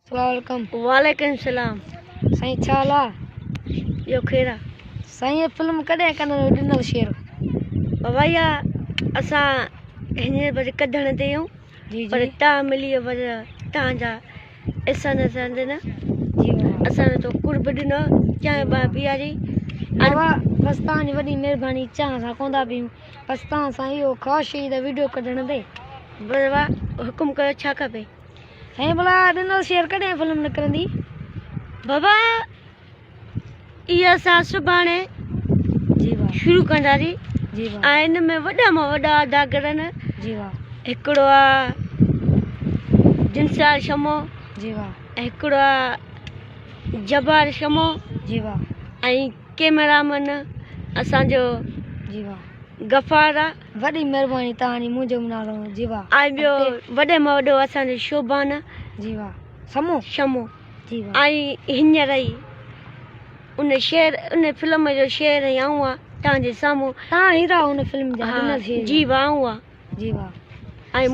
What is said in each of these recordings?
अस्सलाम वालेकुम सलाम। साईं छा हाल आहे? यो खेरा साईं फिल्म कॾहिं कंदव ॾिनल शेर? बाबा या असां हिन बजे कढण ते आहियूं जी पर जी तव्हां मिली वियो पर तव्हांजा अहसान असांजे न जी बाबा असां तो कुर्ब ॾिनो चांहि बांहि पीआरी बाबा बसि तव्हांजी वॾी महिरबानी चांहि सां कोन्ह था पियूं बसि तव्हां सां इहो ख़्वाहिश हुई त वीडियो कढण ते बाबा हुकुम कयो छा खपे? साईं भला ॾिनल शेर कॾहिं फिल्म निकिरंदी? बाबा इहा असां सुभाणे जी वाह शुरू कंदासीं जी वाह ऐं हिन में वॾा मां वॾा अदाकार आहिनि। जी वाह हिकिड़ो आहे जिनसार शमो जी वाह ऐं हिकिड़ो आहे जबार शमो जी वाह ऐं कैमरामैन असांजो जी वाह गफ़ार आहे वॾी महिरबानी तव्हांजी मुंहिंजो नालो जी वाह ऐं ॿियो वॾे में वॾो असांजो शोभान जी वाह समूह शमो जी वाह ऐं हींअर ई उन शेर उन फिल्म जो शेर ई आऊं आहे तव्हांजे साम्हूं। तव्हां हीरा हुन फिल्म जा हा, ॾिनल शेर जी वाह आऊं आहे जी वाह ऐं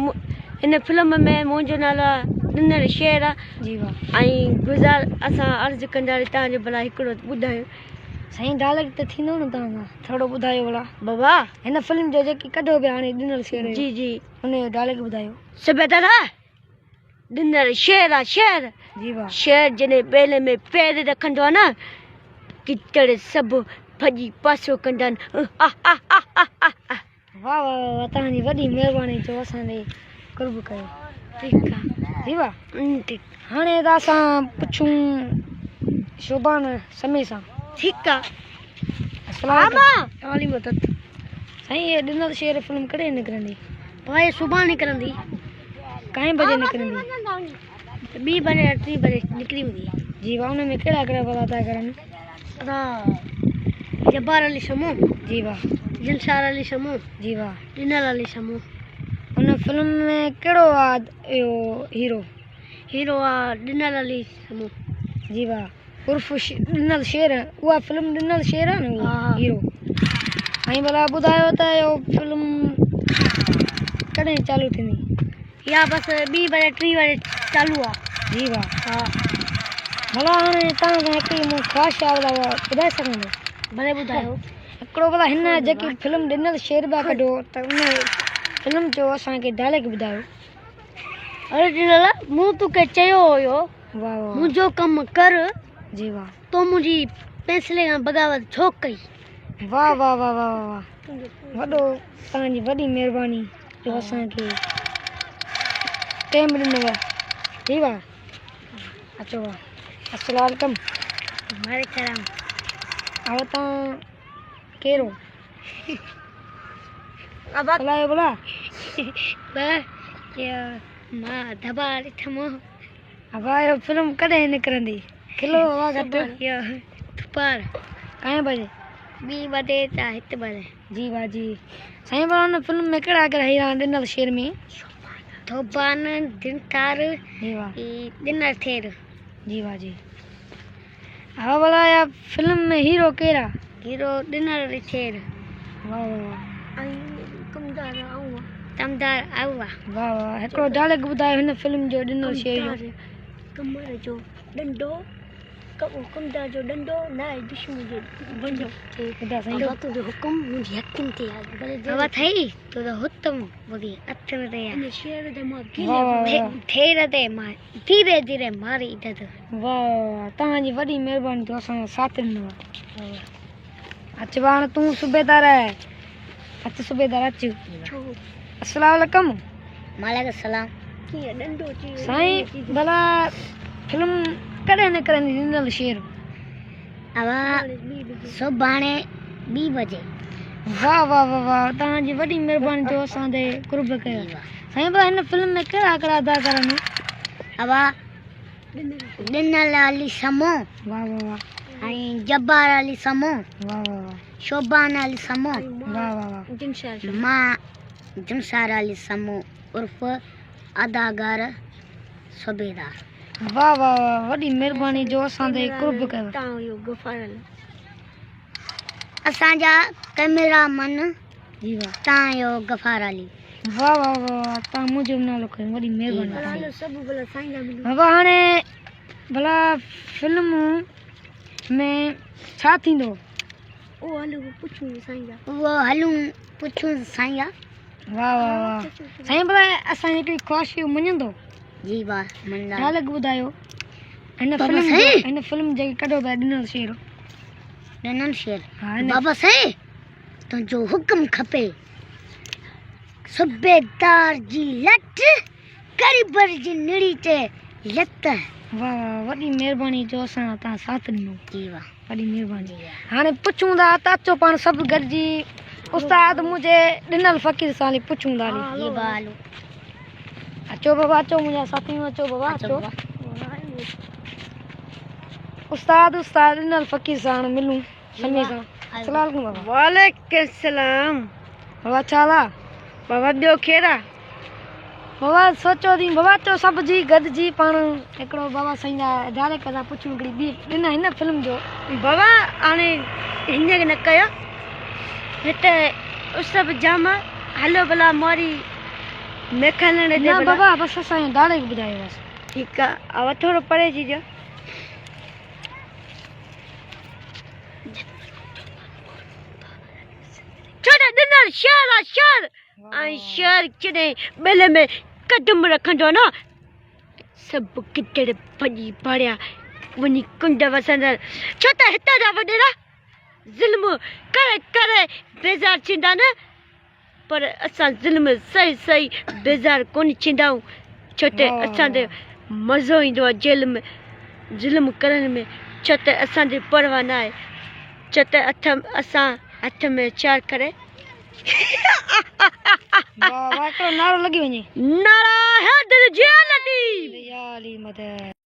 हिन फिल्म में मुंहिंजो नालो आहे ॾिनल शेर आहे जी वाह ऐं गुज़ार असां अर्ज़ु कंदासीं तव्हांजो भला हिकिड़ो ॿुधायो। साईं डायलॉग त थींदो न तव्हां थोरो ॿुधायो भला बाबा हिन फिल्म जो जेकी कढो पिया हाणे ॾिनल शेर जी जी हुनजो डायलॉग ॿुधायो। सुबेदार ॾिनल शेर आहे शेर जी वाह शेर जॾहिं ॿेले में पैर रखंदो आहे न किचड़ सभु भॼी पासो कंदा आहिनि। वाह वाह वाह तव्हांजी वॾी महिरबानी जो असांजे कुर्ब कयो। ठीकु आहे जी वाह ठीकु हाणे त असां पुछूं शोभान समय सां। ठीकु आहे अस्सलाम वाली मदद साईं ये ॾिनल शेर फिल्म कॾहिं निकिरंदी? भाई सुभाणे निकिरंदी काएं बजे निकिरंदी? 2 बजे 3 बजे निकिरी वेंदी। जी वाह उन में कहिड़ा कहिड़ा भला था करनि? असां जब्बार अली समूह जी वाह जिनसार अली समूह जी वाह ॾिनल अली समूह उन फिल्म में कहिड़ो आहे इहो हीरो? हीरो आहे ॾिनल अली समूह जी वाह उर्फ ॾिनल शेर उहा फिल्म ॾिनल शेर आहे न उहो हा। हीरो। ऐं भला ॿुधायो त इहो फिल्म कॾहिं चालू थींदी? या बसि 2 बजे 3 बजे चालू आहे। जी वाह हा भला हाणे तव्हां सां हिकिड़ी मूं ख़्वाहिश आहे भला उहा ॿुधाए सघंदो? भले ॿुधायो। हिकिड़ो भला हिन जेकी फिल्म ॾिनल शेर पिया कढो त उन फिल्म जो असांखे डायलॉग ॿुधायो। अरे ॾिनल मूं तोखे चयो हुयो वाह वाह मुंहिंजो कमु कर जी वाह तो मुंहिंजी फैसले खां बग़ावत छो कई। वाह वाह वाह वाह वाह वॾो तव्हांजी वॾी महिरबानी जो असांखे टाइम ॾिनव। जी वाह अचो वाह अस्सलाम वालेकुम। वालेकुम हाणे तव्हां कहिड़ो अबा हलायो भला? मां दबा ॾिठमि अब इहो फिल्म कॾहिं निकिरंदी? किलो हवा घटि पर काएं बजे? 2 बजे त 1 बजे। जी वाह जी साईं भला हुन फिल्म में कहिड़ा कहिड़ा हीरा ॾिनल शेर में? धोबान दिनतार जी वाह ॾिनल थेर जी वाह जी हा भला इहा फिल्म में हीरो कहिड़ा? हीरो ॾिनल थेर वाह वाह ऐं कमदार आऊं कमदार आऊं वाह वाह हिकिड़ो डायलॉग ॿुधायो हिन फिल्म जो ॾिनल शेर जो। कमर जो डंडो कमदार जो डंडो नाए दुश्मन जो बंडो ॿुधा साईं बाबा तुंहिंजो हुकुम मुंहिंजी हक़नि ते आहे बाबा ठही तुंहिंजो हुतम मुंहिंजी अथनि ते आहे शेर ते मां वाह वाह थेर ते मां धीरे धीरे मारी ॾिनो। वाह तव्हांजी वॾी महिरबानी जो असांजो साथ ॾिनो आहे। अच हाणे तूं सूबेदार आहे अच सूबेदार अच। अस्सलाम वालेकुम। वालेकुम सलाम। कीअं डंडो चई साईं भला फिल्म कॾहिं निकिरंदी ॾिनल शेर? अब सुभाणे 2 बजे। वाह वाह वाह वाह तव्हांजी वॾी महिरबानी जो असांजे कुर्ब कयो। साईं भला हिन फिल्म में कहिड़ा कहिड़ा अदाकार आहिनि? अब ॾिनल अली समूह वाह वाह वाह ऐं जब्बार अली समूह वाह वाह वाह शोभान अली समूह वाह वाह वाह मां जिनसार अली समूह उर्फ अदाकार सुबेदार। वाह वाह वाह वॾी महिरबानी जो असांजे कुर्ब कयो। असांजा कैमरामैन जी वाह तव्हांजो गफ़ार अली। वाह वाह वाह तव्हां मुंहिंजो नालो खयो वॾी महिरबानी। सभु भला साईं बाबा हाणे भला फिल्म में छा थींदो? वो हलूं पुछूं साईं। वाह वाह वाह साईं, भला असां हिकिड़ी ख्वाहिश मञंदो? जी वाह मंदा। छा लॻ ॿुधायो? हिन बाबा फिल्म साईं। हिन फिल्म जेकी कढो पिया ॾिनल शेर। ॾिनल शेर। हा हिन बाबा साईं तुंहिंजो हुक्म खपे। सूबेदार जी लट गरीबर जी निड़ी ते लत। वाह वाह, वॾी महिरबानी जो असां तव्हां साथ ॾिनो। जी वाह वॾी महिरबानी। हाणे पुछूं था त अचो पाण सभु गॾिजी उस्ताद मुंहिंजे ॾिनल फ़क़ीर सां पुछूं था। जी वाह हलो अचो बाबा अचो, मुंहिंजा साथियूं अचो बाबा अचो अचो। उस्ताद ॾिनल फ़क़ीर सां हाणे मिलूं समय सां। अस्सलाम वालेकुम बाबा। वालेकुम सलाम। बाबा छा हाल आहे? बाबा ॿियो केरु आहे? बाबा सोचो थी बाबा अचो सभु जी गॾिजी पाण हिकिड़ो बाबा साईं जा डायरेक्ट था पुछूं हिकिड़ी ॿी ॾिन हिन फिल्म जो। बाबा हाणे हीअं न कयो, हिते उस बि जाम आहे। हलो भला मोरी मेखलण दे न बाबा बसि असांजो डायरेक्ट ॿुधायो बसि। ठीकु आहे, अब थोरो परे जीजो। छोटा ॾिनल शेर आहे शेर। ऐं शेर जॾहिं ॿेले में कदम रखंदो न सभु गिदड़ भॼी भरिया वञी कुंड वसंदड़। छो त हितां जा वॾेरा ज़ुल्म करे करे बेज़ार थींदा न, पर असां ज़ुल्म सही सही बेज़ार कोन थींदा आहियूं। छो त असांजो मज़ो ईंदो आहे जेल में ज़ुल्म करण में। छो त असांजी परवाह न आहे। छो त असां हथ में चार करे वाह वाह, हिकिड़ो नारो लॻी वञे। नारा हैदर जियालती। या अली मदद।